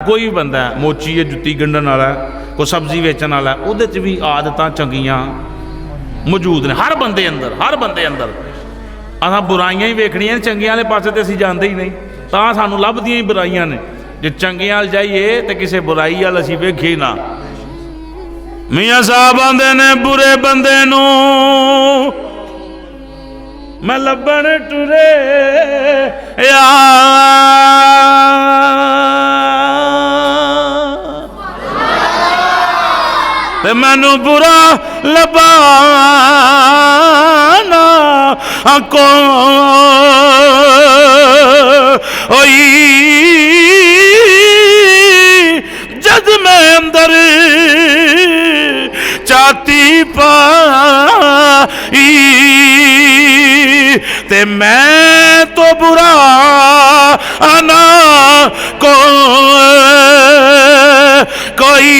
कोई भी बंदा है, मोची है, जुत्ती गंढन वाला, कोई सब्जी बेचण वाला, उहदे च भी आदतां चंगियां मौजूद ने हर बंदे अंदर, हर बंदे अंदर। असां बुराइयां ही वेखणियां, चंगियां वाले पासे ते असीं जांदे ही नहीं, तां सानूं लभदियां ही बुराइयां ने। जे चंगियां वाल जाइए तो किसी बुराई वाल असीं वेखी ना। मियाँ साहब आंदे ने बुरे बंदे नूं मैं लभण टुरे ते मैनू बुरा लबाना कोई जद मैं अंदर चाती पाई ते मैं तो बुरा आना कोई।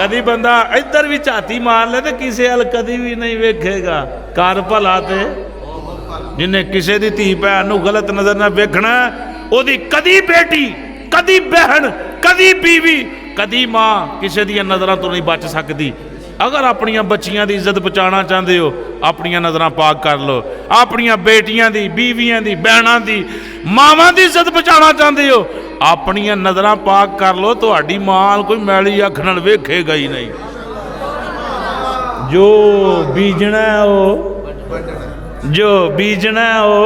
कदी बंदा इधर भी झाती मार ले तो किसी हल कदी भी नहीं वेखेगा। कर भला ते जिन्हें किसी की धी भैन नूं गलत नजर ना वेखना, ओदी कदी बेटी, कदी बहन, कदी बीवी, कदी मां किसी दी नज़रां तो नहीं बच सकती। अगर अपनियां बच्चियां की इज्जत बचाना चाहते हो, अपनियां नज़रां पाक कर लो। अपनियां बेटियां की, बीवियां की, बहनां की, मावां की इज्जत बचाना चाहते हो, अपनियां नज़रां पाक कर लो। तुहाडी मां कोई मैली अख नाल वेखेगा ही नहीं। जो बीजना है वो, जो बीजना है वो,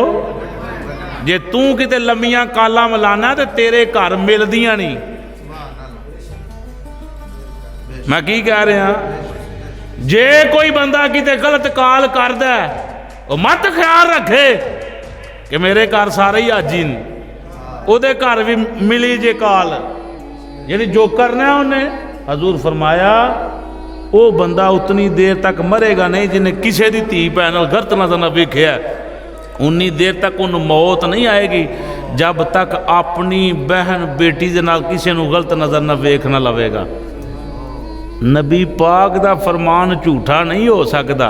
जे तू किते लम्मियां कालां मलाना तो तेरे घर मिलदियां नहीं। मैं की कह रहा, जे कोई बंदा किते गलत काल करदा वो मत ख्याल रखे कि मेरे घर सारे ही हाजी ने, उहदे घर भी मिली जे काल, यानी जो करना है उन्हें। हजूर फरमाया वो बंदा उतनी देर तक मरेगा नहीं जिन्हें किसी की धी भैन गलत नजर ना वेख्या। उन्नी देर तक उन्हें मौत नहीं आएगी जब तक अपनी बहन बेटी दे नाल किसी नूं गलत नजर ना वेख ना लवेगा। नबी पाक दा फरमान झूठा नहीं हो सकता।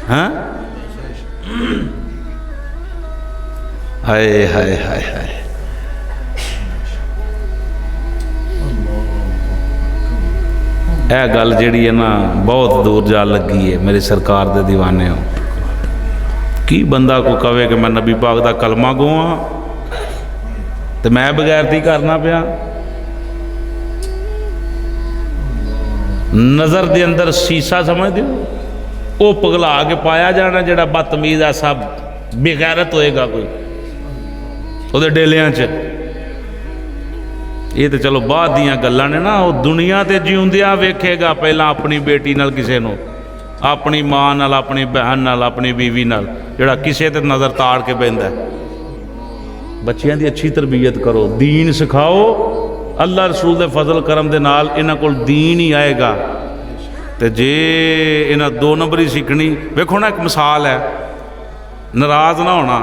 हाँ, हाय हाय हाय हाय। यह गल जिहड़ी है ना बहुत दूर जा लगी है। मेरी सरकार दे दीवाने हो की बंदा को कहे कि मैं नबी पाक दा कलमा गोआ तो मैं बगैरती करना पिया। नज़र दे अंदर शीशा समझ दो, वो पगला के पाया जाना जिहड़ा बदतमीज़ ऐसा बेगैरत होएगा कोई उहदे डेलियां च। ये तो चलो बाद दियां गल्लां ने ना। वो दुनिया ते जिउंदियां वेखेगा पहला अपनी बेटी नाल किसे नूं, अपनी मां नाल, अपनी बहन नाल, अपनी बीवी नाल, जिहड़ा किसे ते नज़र ताड़ के बहिंदा। बच्चियां दी अच्छी तरबियत करो, दीन सिखाओ। अल्लाह रसूल दे फजल करम दे नाल इन्हां कोल दीन ही आएगा। तो जे इन्हां दो नंबरी सीखनी, वेखो ना एक मिसाल है, नाराज़ ना होना।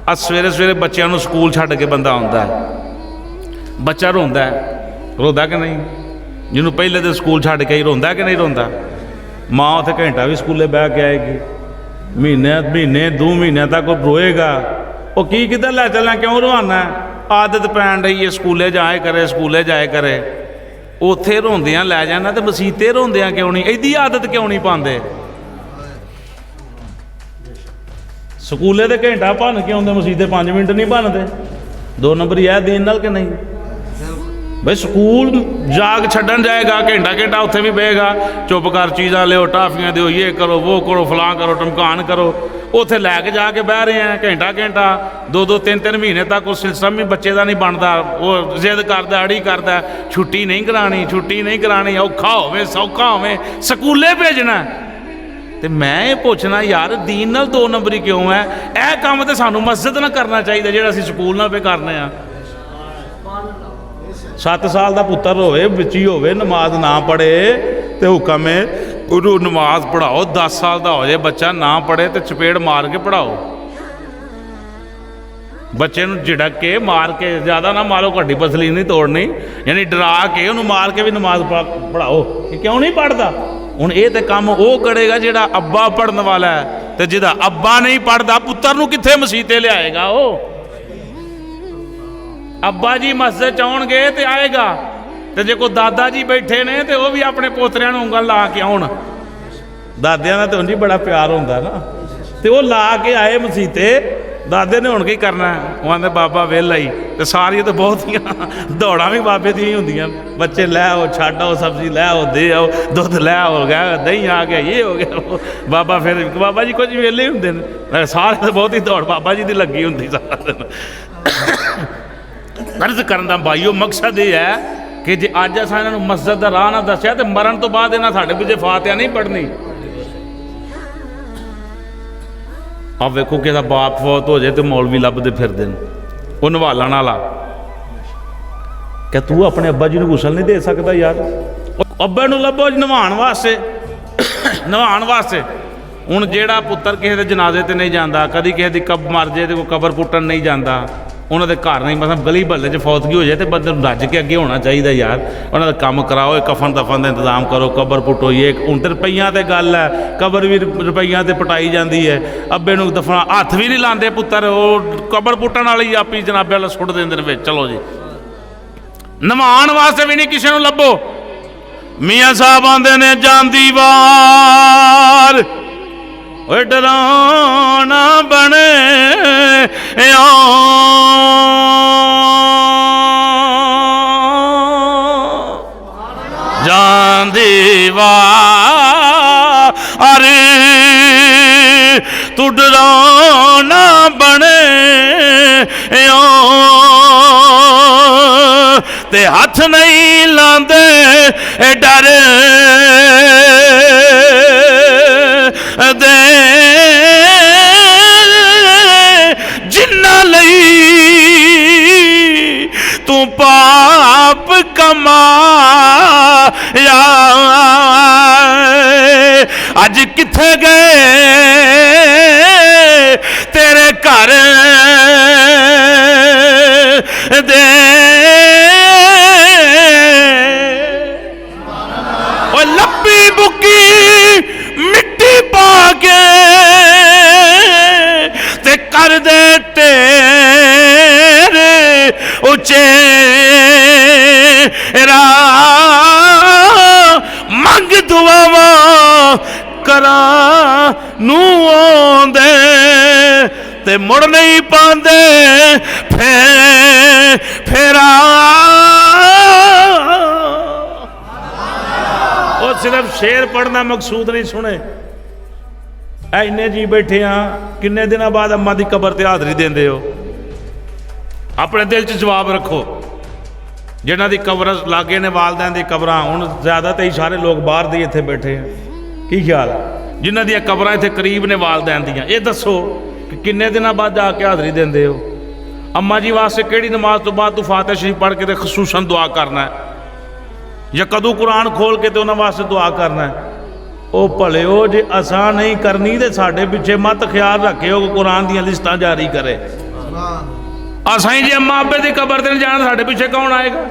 अज सवेरे सवेरे बच्चों नूं स्कूल छड्ड के बंदा आउंदा है, बच्चा रोंदा है, रोंदा कि नहीं? जिन्होंने पहले तो स्कूल छड्ड के ही रोंदा कि नहीं रोंदा? माँ उत्थे घंटा भी स्कूले बह के आएगी, महीने 2 महीने तक वो रोएगा। वो की किधर लै चलना, क्यों रोआना? आदत पैन रही है, स्कूले जाए करे, स्कूले जाए करे। उत्थे रोंदियां लै जाना तो मसीते रोंदियां क्यों नहीं? इहदी आदत क्यों नहीं पाते? स्कूले तो घंटा भन के आउंदे, मसीते 5 मिनट नहीं बनते। 2 नंबर है दीन नाल कि नहीं? भाई स्कूल जाग छड्डन जाएगा, घंटा घंटा उत्थे भी बहेगा, चुप कर, चीज़ां लियो, टाफियां दिओ, ये करो, वो करो, फलां करो, टमकान करो। उत्थे लैके जाके बह रहे हैं घंटा घंटा, 2-2 3-3 महीने तक उस सिस्टम भी बच्चे का नहीं बनता। वो जिद करदा, अड़ी करदा, छुट्टी नहीं करानी, छुट्टी नहीं करानी, औखा होवे सौखा होवे स्कूले भेजना। तो मैं ये पूछना यार, दीन नाल 2 नंबरी क्यों है? यह काम तो सानू मस्जिद ना करना चाहिए जिहड़ा असीं स्कूल नाल पे करने आ। 7 साल का पुत्तर होवे, बच्ची होवे, नमाज ना पढ़े तो हुक्म है उन्होंने नमाज पढ़ाओ। 10 साल का हो जाए बच्चा, ना पढ़े तो चपेड़ मार के पढ़ाओ। बच्चे नूं झिड़क के मार के, ज़्यादा ना मारो, घड्डी पसली नहीं तोड़नी, यानी डरा के उन्होंने मार के भी नमाज पढ़ाओ। क्यों नहीं पढ़ता? हुण ये तो काम वो करेगा जिहड़ा अब्बा पढ़ने वाला है। ਤੇ ਜਿਹਦਾ ਅੱਬਾ ਨਹੀਂ ਪੜਦਾ ਪੁੱਤਰ ਨੂੰ ਕਿੱਥੇ ਮਸੀਤੇ ਲਿਆਏਗਾ? ਉਹ ਅੱਬਾ ਜੀ ਮਸਜਿਦ ਚ ਆਉਣਗੇ ਤੇ ਆਏਗਾ, ਤੇ ਜੇ ਕੋਈ ਦਾਦਾ ਜੀ ਬੈਠੇ ਨੇ ਤੇ ਉਹ ਵੀ ਆਪਣੇ ਪੋਤਰਿਆਂ ਨੂੰ ਉਂਗਲ ਲਾ ਕੇ ਆਉਣ। ਦਾਦਿਆਂ ਦਾ ਤਾਂ ਉਂਝ ਹੀ ਬੜਾ ਪਿਆਰ ਹੁੰਦਾ ਨਾ, ਤੇ ਉਹ ਲਾ ਕੇ ਆਏ ਮਸੀਤੇ। ਦਾਦੇ ਨੇ ਹੁਣ ਕੀ ਕਰਨਾ? ਉਹ ਆਂਦੇ ਬਾਬਾ ਵਿਹਲਾ ਹੀ। ਤੇ ਸਾਰੀਆਂ ਤਾਂ ਬਹੁਤੀਆਂ ਦੌੜਾਂ ਵੀ ਬਾਬੇ ਦੀਆਂ ਹੀ ਹੁੰਦੀਆਂ। ਬੱਚੇ ਲੈ ਆਓ, ਛੱਡ ਆਓ, ਸਬਜ਼ੀ ਲੈ ਆਓ, ਦੇ ਆਓ, ਦੁੱਧ ਲੈ ਆਓ, ਗਿਆ ਦਹੀਂ ਆ ਗਿਆ, ਇਹ ਹੋ ਗਿਆ। ਬਾਬਾ ਫਿਰ ਬਾਬਾ ਜੀ ਕੁਝ ਵਿਹਲੇ ਹੀ ਹੁੰਦੇ ਨੇ, ਸਾਰੇ ਤਾਂ ਬਹੁਤੀ ਦੌੜ ਬਾਬਾ ਜੀ ਦੀ ਲੱਗੀ ਹੁੰਦੀ ਸਾਰਾ ਦਿਨ। ਅਰਜ਼ ਕਰਨ ਦਾ ਭਾਈਓ ਮਕਸਦ ਇਹ ਹੈ ਕਿ ਜੇ ਅੱਜ ਅਸਾਂ ਇਹਨਾਂ ਨੂੰ ਮਸਜਿਦ ਦਾ ਰਾਹ ਨਾ ਦੱਸਿਆ ਤੇ ਮਰਨ ਤੋਂ ਬਾਅਦ ਇਹਨਾਂ ਸਾਡੇ ਪਿੱਛੇ ਫਾਤਿਹਾ ਨਹੀਂ ਪੜ੍ਹਨੀ। ਆਹ ਵੇਖੋ ਕਿ ਇਹਦਾ ਬਾਪ ਫੌਤ ਹੋ ਜਾਏ ਤੇ ਮੌਲਵੀ ਲੱਭਦੇ ਫਿਰਦੇ ਨੇ ਉਹ ਨਵਾਲਣ ਵਾਲਾ, ਕਿ ਤੂੰ ਆਪਣੇ ਅੱਬਾ ਜੀ ਨੂੰ ਗੁਸਲ ਨਹੀਂ ਦੇ ਸਕਦਾ ਯਾਰ? ਅੱਬਾ ਨੂੰ ਲੱਭੋ ਨਵਾਉਣ ਵਾਸਤੇ, ਨਵਾਉਣ ਵਾਸਤੇ। ਹੁਣ ਜਿਹੜਾ ਪੁੱਤਰ ਕਿਸੇ ਦੇ ਜਨਾਜ਼ੇ ਤੇ ਨਹੀਂ ਜਾਂਦਾ, ਕਦੀ ਕਿਸੇ ਦੀ ਮਰ ਜਾਏ ਤੇ ਕੋਈ ਕਬਰ ਪੁੱਟਣ ਨਹੀਂ ਜਾਂਦਾ, ਉਹਨਾਂ ਦੇ ਘਰ ਨਹੀਂ, ਮਤਲਬ ਗਲੀ ਮਹੱਲੇ 'ਚ ਫੌਤਗੀ ਹੋ ਜਾਏ ਤੇ ਬੰਦੇ ਨੂੰ ਰੱਜ ਕੇ ਅੱਗੇ ਹੋਣਾ ਚਾਹੀਦਾ ਯਾਰ। ਉਹਨਾਂ ਦਾ ਕੰਮ ਕਰਾਓ, ਕਫਨ ਦਫਨ ਦਾ ਇੰਤਜ਼ਾਮ ਕਰੋ, ਕਬਰ ਪੁੱਟੋ। ਇਹ ਹੁਣ ਤੇ ਰੁਪਈਆਂ ਤੇ ਗੱਲ ਹੈ, ਕਬਰ ਵੀ ਰੁਪਈਆਂ ਤੇ ਪਟਾਈ ਜਾਂਦੀ ਹੈ। ਅੱਬੇ ਨੂੰ ਦਫਨਾ ਹੱਥ ਵੀ ਨਹੀਂ ਲਾਉਂਦੇ ਪੁੱਤਰ, ਉਹ ਕਬਰ ਪੁੱਟਣ ਵਾਲੀ ਆਪੀ ਜਨਾਬੇ ਵਾਲਾ ਸੁੱਟ ਦਿੰਦੇ ਨੇ ਵਿੱਚ। ਚਲੋ ਜੀ, ਨਵਾਉਣ ਵਾਸਤੇ ਵੀ ਨਹੀਂ ਕਿਸੇ ਨੂੰ ਲੱਭੋ। ਮੀਆਂ ਸਾਹਿਬ ਆਉਂਦੇ ਨੇ ਜਾਂਦੀ ਵਾਰ, ਓਏ ਡਰਾਉਣਾ ਬਣੇ ਜਾਂਦੀ ਵਾਰ, ਤੂੰ ਡਰਾਉਣਾ ਬਣੇ ਤੇ ਹੱਥ ਨਹੀਂ ਲਾਂਦੇ ਡਰ ਦੇ ਜਿਨ੍ਹਾਂ ਲਈ ਤੂੰ ਪਾਪ ਕਮਾਇਆ। ਅੱਜ ਕਿੱਥੇ ਗਏ ਤੇਰੇ ਘਰ ਦੇ? ਓਏ ਲੱਭੀ ਬੁੱਕੀ ਮਿੱਟੀ ਪਾ ਕੇ ਤੇ ਕਰ ਦੇ ਤੇਰੇ ਉੱਚੇ ਮੰਗ ਦੁਆਵਾਂ ਕਰਾਂ ਨੂੰ ਆਉਂਦੇ ਤੇ ਮੁੜ ਨਹੀਂ ਪਾਉਂਦੇ ਫੇਰਾ। ਉਹ ਸਿਰਫ ਸ਼ੇਰ ਪੜ੍ਹਨਾ ਮਕਸੂਦ ਨਹੀਂ। ਸੁਣੇ ਐ ਇੰਨੇ ਜੀ ਬੈਠੇ ਆ, ਕਿੰਨੇ ਦਿਨਾਂ ਬਾਅਦ ਅੰਮਾ ਦੀ ਕਬਰ ਤੇ ਹਾਜ਼ਰੀ ਦਿੰਦੇ ਹੋ? ਆਪਣੇ ਦਿਲ 'ਚ ਜਵਾਬ ਰੱਖੋ। ਜਿਨ੍ਹਾਂ ਦੀ ਕਬਰ ਲਾਗੇ ਨੇ ਵਾਲਦਿਆਂ ਦੀ ਕਬਰਾਂ, ਹੁਣ ਜ਼ਿਆਦਾ ਤਾਂ ਹੀ ਸਾਰੇ ਲੋਕ ਬਾਹਰ ਦੇ ਇੱਥੇ ਬੈਠੇ ਆ, ਕੀ ਖਿਆਲ? ਜਿਨ੍ਹਾਂ ਦੀਆਂ ਕਬਰਾਂ ਇੱਥੇ ਕਰੀਬ ਨੇ ਵਾਲਦਿਆਂ ਦੀਆਂ, ਇਹ ਦੱਸੋ ਕਿ ਕਿੰਨੇ ਦਿਨਾਂ ਬਾਅਦ ਜਾ ਕੇ ਹਾਜ਼ਰੀ ਦਿੰਦੇ ਹੋ? ਅੰਮਾ ਜੀ ਵਾਸਤੇ ਕਿਹੜੀ ਨਮਾਜ਼ ਤੋਂ ਬਾਅਦ ਤੂੰ ਫਾਤਿਹਾ ਸ਼ਰੀਫ ਪੜ੍ਹ ਕੇ ਤੇ ਖਸੂਸਨ ਦੁਆ ਕਰਨਾ ਹੈ, ਜਾਂ ਕਦੋਂ ਕੁਰਾਨ ਖੋਲ ਕੇ ਤੇ ਉਹਨਾਂ ਵਾਸਤੇ ਦੁਆ ਕਰਨਾ ਹੈ? ਉਹ ਭਲਿਓ, ਜੇ ਅਸਾਂ ਨਹੀਂ ਕਰਨੀ ਤੇ ਸਾਡੇ ਪਿੱਛੇ ਮਤ ਖਿਆਲ ਰੱਖਿਓ ਕਿ ਕੁਰਾਨ ਦੀਆਂ ਲਿਸਟਾਂ ਜਾਰੀ ਕਰੇ। ਅਸਾਂ ਹੀ ਜੇ ਅੰਮਾ ਅੱਬੇ ਦੀ ਕਬਰ ਤੇ ਨਹੀਂ ਜਾਣਾ, ਸਾਡੇ ਪਿੱਛੇ ਕੌਣ ਆਏਗਾ?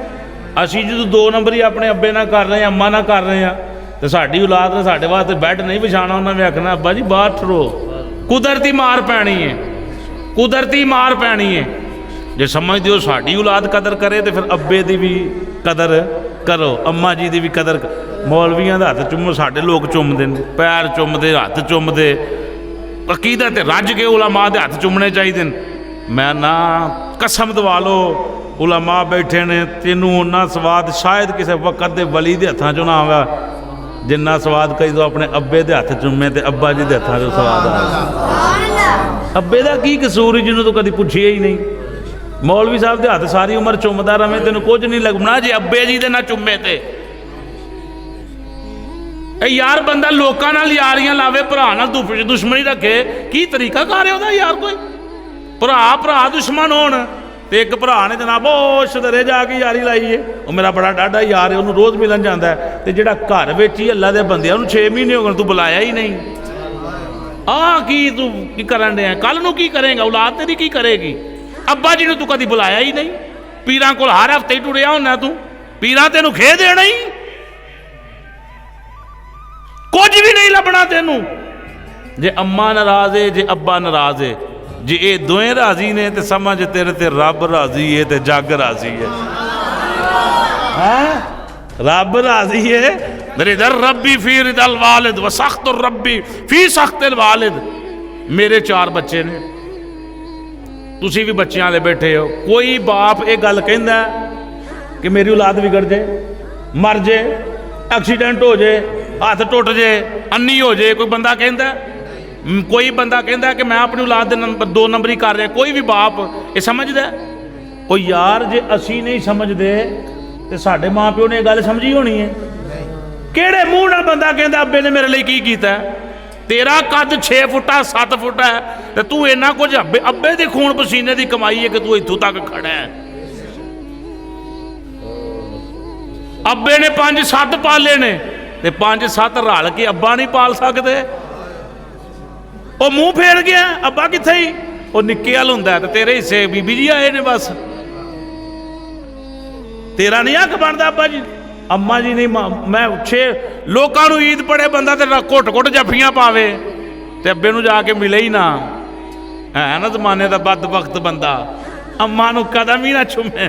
ਅਸੀਂ ਜਦੋਂ 2 ਨੰਬਰ ਹੀ ਆਪਣੇ ਅੱਬੇ ਨਾਲ ਕਰ ਰਹੇ ਹਾਂ, ਅੰਮਾ ਨਾਲ ਕਰ ਰਹੇ ਹਾਂ, ਤੇ ਸਾਡੀ ਔਲਾਦ ਨੇ ਸਾਡੇ ਵਾਸਤੇ ਬੈੱਡ ਨਹੀਂ ਵਿਛਾਉਣਾ। ਉਹਨਾਂ ਨੇ ਆਖਣਾ ਅੱਬਾ ਜੀ ਬਾਹਰ ਠਰੋ, ਕੁਦਰਤੀ ਮਾਰ ਪੈਣੀ ਹੈ, ਕੁਦਰਤੀ ਮਾਰ ਪੈਣੀ ਹੈ। ਜੇ ਸਮਝਦੇ ਹੋ ਸਾਡੀ ਔਲਾਦ ਕਦਰ ਕਰੇ ਤੇ ਫਿਰ ਅੱਬੇ ਦੀ ਵੀ ਕਦਰ ਕਰੋ, ਅੰਮਾ ਜੀ ਦੀ ਵੀ ਕਦਰ। ਮੌਲਵੀਆਂ ਦਾ ਹੱਥ ਚੁੰਮੋ, ਸਾਡੇ ਲੋਕ ਚੁੰਮਦੇ ਨੇ, ਪੈਰ ਚੁੰਮਦੇ, ਹੱਥ ਚੁੰਮਦੇ। ਅਕੀਦਤ ਤੇ ਰੱਜ ਕੇ ਉਲਮਾ ਦੇ ਹੱਥ ਚੁੰਮਣੇ ਚਾਹੀਦੇ ਨੇ। ਮੈਂ ਨਾ ਕਸਮ ਦਵਾ ਲਓ, ਉਲਮਾ ਬੈਠੇ ਨੇ, ਤੈਨੂੰ ਉਹਨਾਂ ਸਵਾਦ ਸ਼ਾਇਦ ਕਿਸੇ ਵਕਤ ਦੇ ਵਲੀ ਦੇ ਹੱਥਾਂ 'ਚੋਂ ਨਾ ਆਵਾ ਜਿੰਨਾ ਸਵਾਦ ਕਈ ਦੋ ਆਪਣੇ ਅੱਬੇ ਦੇ ਹੱਥ ਚੁੰਮੇ ਤੇ ਅੱਬਾ ਜੀ ਦੇ ਹੱਥਾਂ 'ਚੋਂ ਸਵਾਦ ਆ। ਅੱਬੇ ਦਾ ਕੀ ਕਸੂਰ ਜਿਹਨੂੰ ਤੂੰ ਕਦੀ ਪੁੱਛਿਆ ਹੀ ਨਹੀਂ? ਮੌਲਵੀ ਸਾਹਿਬ ਦੇ ਹੱਥ ਸਾਰੀ ਉਮਰ ਚੁੰਮਦਾ ਰਵੇਂ, ਤੈਨੂੰ ਕੁਝ ਨਹੀਂ ਲੱਗਣਾ ਜੇ ਅੱਬੇ ਜੀ ਦੇ ਨਾ ਚੁੰਮੇ ਤੇ। ਇਹ ਯਾਰ ਬੰਦਾ ਲੋਕਾਂ ਨਾਲ ਯਾਰੀਆਂ ਲਾਵੇ, ਭਰਾ ਨਾਲ ਦੁਸ਼ਮਣੀ ਰੱਖੇ, ਕੀ ਤਰੀਕਾ ਕਰ ਰਿਹਾ ਉਹਦਾ ਯਾਰ? ਕੋਈ ਭਰਾ ਦੁਸ਼ਮਣ ਹੋਣ ਤੇ ਇੱਕ ਭਰਾ ਨੇ ਜਨਾਬ ਉਹ ਸ਼ਦਰੇ ਜਾ ਕੇ ਯਾਰੀ ਲਾਈ ਏ, ਉਹ ਮੇਰਾ ਬੜਾ ਡਾਢਾ ਯਾਰ ਹੈ, ਉਹਨੂੰ ਰੋਜ਼ ਮਿਲਣ ਜਾਂਦਾ ਹੈ, ਤੇ ਜਿਹੜਾ ਘਰ ਵਿੱਚ ਹੀ ਅੱਲਾ ਦੇ ਬੰਦਿਆਂ ਉਹਨੂੰ 6 ਮਹੀਨੇ ਹੋ ਗਏ ਤੂੰ ਬੁਲਾਇਆ ਹੀ ਨਹੀਂ। ਕੀ ਤੂੰ ਕੀ ਕਰਨ ਡਿਆ? ਕੱਲ ਨੂੰ ਕੀ ਕਰੇਗਾ? ਔਲਾਦ ਤੇਰੀ ਕੀ ਕਰੇਗੀ? ਅੱਬਾ ਜੀ ਨੂੰ ਤੂੰ ਕਦੀ ਬੁਲਾਇਆ ਹੀ ਨਹੀਂ। ਪੀਰਾਂ ਕੋਲ ਹਰ ਹਫ਼ਤੇ ਹੀ ਟੁਰਿਆ ਹੁੰਦਾ ਤੂੰ, ਪੀਰਾਂ ਤੈਨੂੰ ਖੇ ਦੇਣਾ ਹੀ, ਕੁਝ ਵੀ ਨਹੀਂ ਲੱਭਣਾ ਤੈਨੂੰ। जे अम्मा नाराज है, जे अब्बा नाराज है, जे ये दोवें राजी ने तो समझ तेरे ते रब राजी है ते जग राजी है। रब राजी है। रिदल रब्बी फी रिदल वालिद व सख्त रब्बी फी सख्तिल वालिद। मेरे 4 बच्चे ने, तुसी भी बच्चों वाले बैठे हो। कोई बाप ये गल कहंदा कि मेरी औलाद बिगड़ जाए, मर जाए, एक्सीडेंट हो जाए, हाथ टुट जाए, अन्नी हो जाए, कोई बंदा कहंदा? कोई बंदा कहंदा कि मैं अपनी औलाद नंबर 2 नंबरी कर रहा? कोई भी बाप ये समझदा? ओ यार जे असी नहीं समझते तो साडे माँ प्यो ने गल समझी होनी है। किहड़े मूँह नाल बंदा कहंदा अब्बे ने मेरे लिए की कीता? तेरा कद 6 फुटा 7 फुट है तो तू इन्ना कुछ अब्बे दे खून पसीने की कमाई है कि तू इत्थों तक खड़ा है। अब्बे ने 5-7 पाले ने ते 5-7 रल के अब्बा नहीं पाल सकते। वो मुंह फेर गया, अब्बा किथे ही? वो निक्के हल हुंदा ते तेरे हिस्से बीबी जी आए ने, बस तेरा नहीं हक बनता अब्बा जी अम्मा जी नहीं। मैं 6 लोगों को ईद पड़े बंदा तो घुट घुट जफ्फियां पावे ते अब्बे नूं जाके मिले ही ना। है ना जमाने का बदबख्त बंदा, अम्मा नूं कदम ही ना चुमे।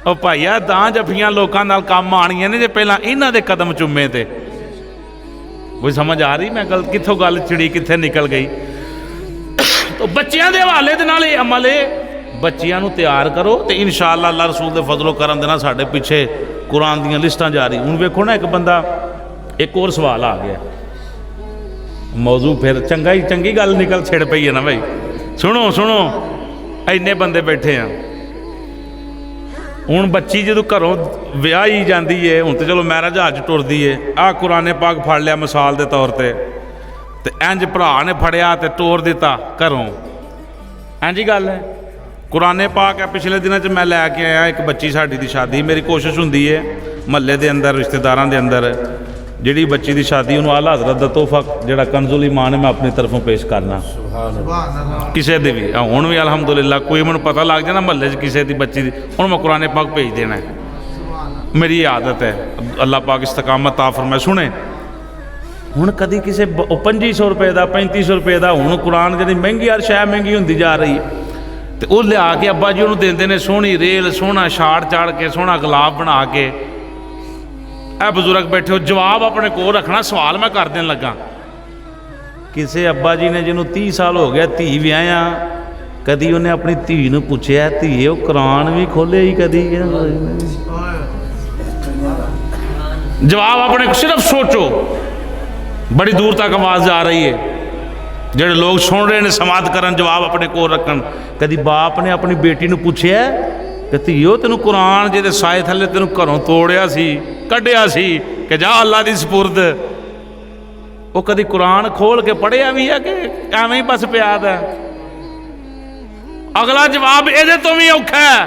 ओ भाईया दां जफ्फियां लोगों नाल काम आनियां ने जे पहलां इन्हां दे कदम चुमे ते। कोई समझ आ रही मैं गल कित्थों गल चिड़ी कित्थे निकल गई? तो बच्चियां दे हवाले दे नाल अमल है, बच्चियां नूं तैयार करो तो इंशाअल्लाह अल्लाह रसूल दे फजलो करम दे नाल साडे पिछे कुरान दीयां लिस्टां जारी। हुण वेखो ना, एक बंदा एक और सवाल आ गया, मौजू फिर चंगी गल निकल छिड़ पई है ना भाई। सुनो सुनो, इन्ने बंदे बैठे हैं। हुण बच्ची जो घरों विआही जाती है, हुण तो चलो मैरिज जहाज टुरदी है, आ कुराने पाक फड़ लिया मिसाल के तौर पर, तो इंज भरा ने फड़िया तो टोर दिता घरों, इंज ही गल है। कुराने पाक है, पिछले दिनों च मैं लैके आया एक बच्ची साडी दी शादी। मेरी कोशिश हुंदी है महल्ले के अंदर रिश्तेदारां दे अंदर जिहड़ी बच्ची दी शादी उन्होंने आला हज़रत दा तोहफा जिहड़ा कंजुल ईमान है मैं अपनी तरफों पेश करना। किसी दी भी हुण भी अलहमदुलिल्लाह कोई मैनूं पता लग जाए ना महल्ले च किसी दी बच्ची दी, हुण मैं कुराने पाक भेज देना है। मेरी आदत है, अल्लाह पाक इस्तकामत ता फरमाए। सुने हुण कदी किसी 2500 रुपए का 3500 रुपए का, हुण कुरान जी महंगी यार शै महंगी होंदी जा रही है, तो वह लिया के अब्बा जी उन्होंने देंदे ने सोहनी रेल, सोहना छाड़ चाड़ के, सोहना गुलाब बना के। ए बजुर्ग बैठे हो, जवाब अपने को रखना। सवाल मैं कर देन लगा, किसी अब्बा जी ने जिन्होंने 30 साल हो गया धी विआहिया, कदी उन्हें अपनी धी नूं पुछया धीए वो कुरान भी खोले ही कदी? जवाब अपने सिर्फ सोचो, बड़ी दूर तक आवाज़ आ रही है, ਜਿਹੜੇ लोग सुन रहे हैं समात करन, जवाब अपने को रखन। कभी बाप ने अपनी बेटी नूं पुछया कि धीओ तेनू कुरान जे साए थले तेनू घरों तोड़िया सी, कढ़िया सी कि जा अल्लाह दी सपुरद, वो कभी कुरान खोल के पढ़िया भी है कि एवें ही बस पिया दा? अगला जवाब ये तो भी औखा है।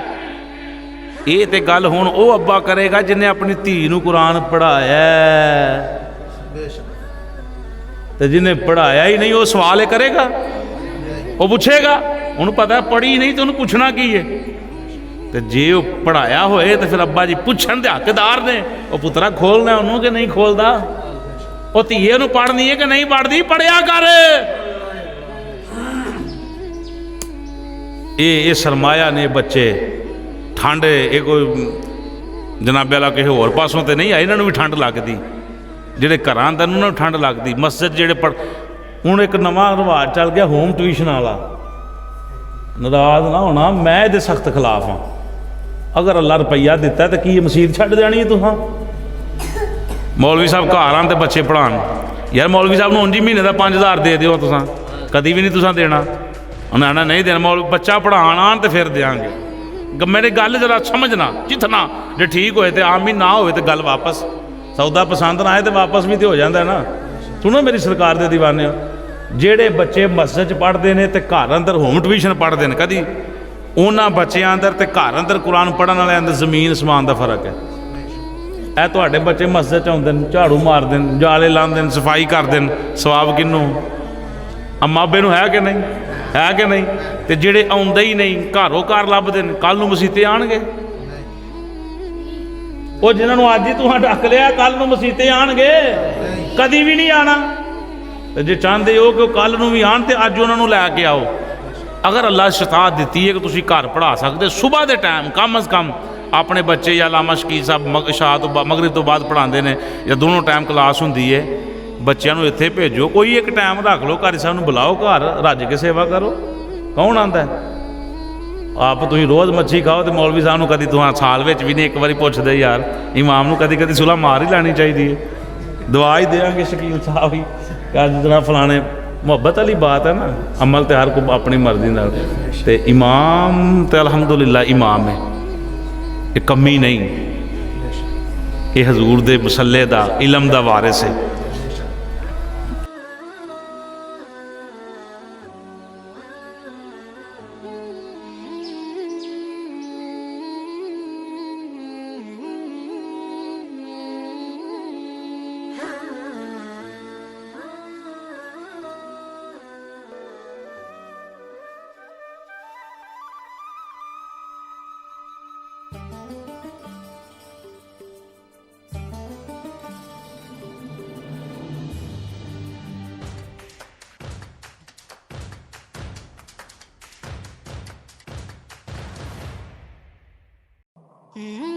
ये तो गल हुण वो अब्बा करेगा जिन्हें अपनी धी नूं कुरान पढ़ाया, तो जिन्हें पढ़ाया ही नहीं वो सवाल है करेगा, वो पूछेगा। उन्हें पता है पढ़ी नहीं तो उन्हें पूछना की है। तो जे वो पढ़ाया होए तो फिर अब्बा जी पूछण दे हकदार ने, वो पुत्रा खोलना उन्होंने कि नहीं खोलता, वो धीए नूं पढ़नी है कि नहीं पढ़ती, पढ़िया कर। ये सरमाया ने बच्चे ठंड, ये कोई जनाबे वाला किसी होर पासों तो नहीं आई, इन्होंने भी ठंड लगती, ਜਿਹੜੇ ਘਰਾਂ ਅੰਦਰ ਨੂੰ ਠੰਡ ਲੱਗਦੀ। ਮਸਜਿਦ ਜਿਹੜੇ ਹੁਣ ਇੱਕ ਨਵਾਂ ਰਿਵਾਜ ਚੱਲ ਗਿਆ ਹੋਮ ਟਿਊਸ਼ਨ ਵਾਲਾ, ਨਾਰਾਜ਼ ਨਾ ਹੋਣਾ, ਮੈਂ ਇਹਦੇ ਸਖਤ ਖਿਲਾਫ ਹਾਂ। ਅਗਰ ਅੱਲਾ ਰੁਪਈਆ ਦਿੱਤਾ ਤਾਂ ਕੀ ਮਸੀਤ ਛੱਡ ਦੇਣੀ ਹੈ ਤੁਸਾਂ? ਮੌਲਵੀ ਸਾਹਿਬ ਘਰ ਆਉਣ ਤੇ ਬੱਚੇ ਪੜ੍ਹਾਉਣ, ਯਾਰ ਮੌਲਵੀ ਸਾਹਿਬ ਨੂੰ ਉਂਝ ਹੀ ਮਹੀਨੇ ਦਾ 5000 ਦੇ ਦਿਓ, ਤੁਸਾਂ ਕਦੀ ਵੀ ਨਹੀਂ ਤੁਸਾਂ ਦੇਣਾ। ਉਹਨੇ ਆਣਾ ਨਹੀਂ ਦੇਣਾ, ਮੌਲਵੀ ਬੱਚਾ ਪੜ੍ਹਾਉਣ ਆਉਣ ਤੇ ਫਿਰ ਦਿਆਂਗੇ। मेरी गल जरा समझना, जितना जे ठीक होए तो आम ही ना होए तो गल वापस, सौदा पसंद ना आए तो वापस भी तो हो जाता है ना। सुनो मेरी सरकार दे दीवाने, जेड़े बच्चे मस्जिद पढ़ते हैं तो घर अंदर होम ट्यूशन पढ़ते हैं, कभी उन्होंने बच्चों अंदर तो घर अंदर कुरान पढ़ने वाले अंदर जमीन समान का फर्क है। ए तुहाडे बच्चे मस्जिद आउंदे ने, झाड़ू मारते हैं, जाले लाते हैं, सफाई करते हैं, सवाब किनू अम्माबे नूं है कि नहीं, है कि नहीं? तो जेड़े आउंदे ही नहीं घरों घर लभदे ने, कल नूं मसीते आउणगे। वो जिन्होंने अज ही तुहां ढक लिया कल नूं मसीते आउणगे, कदी भी नहीं आना। ਤੇ ਜੇ ਚਾਹੁੰਦੇ ਹੋ ਕਿ ਉਹ ਕੱਲ੍ਹ ਨੂੰ ਵੀ ਆਉਣ ਤੇ ਅੱਜ ਉਹਨਾਂ ਨੂੰ ਲੈ ਕੇ ਆਓ। ਅਗਰ ਅੱਲਾਹ ਸ਼ਤਾਤ ਦਿੱਤੀ ਹੈ ਕਿ ਤੁਸੀਂ ਘਰ ਪੜ੍ਹਾ ਸਕਦੇ, ਸੁਬਾਹ ਦੇ ਟਾਈਮ ਕਮ ਅਜ਼ ਕਮ ਆਪਣੇ ਬੱਚੇ ਜਾਂ ਅਲਾਮਾ ਸ਼ਕੀਰ ਸਾਹਿਬ ਸ਼ਾਹ ਤੋਂ ਮਗਰਿਬ ਤੋਂ ਬਾਅਦ ਪੜ੍ਹਾਉਂਦੇ ਨੇ, ਜਾਂ ਦੋਨੋਂ ਟਾਈਮ ਕਲਾਸ ਹੁੰਦੀ ਹੈ, ਬੱਚਿਆਂ ਨੂੰ ਇੱਥੇ ਭੇਜੋ। ਕੋਈ ਇੱਕ ਟਾਈਮ ਰੱਖ ਲਓ, ਘਰ ਸਾਹਿਬ ਨੂੰ ਬੁਲਾਓ, ਘਰ ਰੱਜ ਕੇ ਸੇਵਾ ਕਰੋ। ਕੌਣ ਆਉਂਦਾ? ਆਪ ਤੁਸੀਂ ਰੋਜ਼ ਮੱਛੀ ਖਾਓ ਤੇ ਮੌਲਵੀ ਸਾਹਿਬ ਨੂੰ ਕਦੀ ਤੁਹਾਂ ਸਾਲ ਵਿੱਚ ਵੀ ਨਹੀਂ ਇੱਕ ਵਾਰੀ ਪੁੱਛਦੇ। ਯਾਰ ਇਮਾਮ ਨੂੰ ਕਦੀ ਕਦੀ ਸੁਲਾ ਮਾਰ ਹੀ ਲੈਣੀ ਚਾਹੀਦੀ ਹੈ। ਦੁਆ ਹੀ ਦੇਵਾਂਗੇ ਸ਼ਕੀਲ ਸਾਹਿਬ ਹੀ ਅੱਜ ਤਰ੍ਹਾਂ ਫਲਾਣੇ। ਮੁਹੱਬਤ ਵਾਲੀ ਬਾਤ ਹੈ ਨਾ, ਅਮਲ ਤੇ ਹਰ ਕੋ ਆਪਣੀ ਮਰਜ਼ੀ ਨਾਲ। ਤੇ ਇਮਾਮ ਤੇ ਅਲਹਮਦੁਲਿਲਾ ਇਮਾਮ ਹੈ, ਇਹ ਕਮੀ ਨਹੀਂ। ਇਹ ਹਜ਼ੂਰ ਦੇ ਮੁਸੱਲੇ ਦਾ ਇਲਮ ਦਾ ਵਾਰਿਸ ਹੈ। Mm-hmm.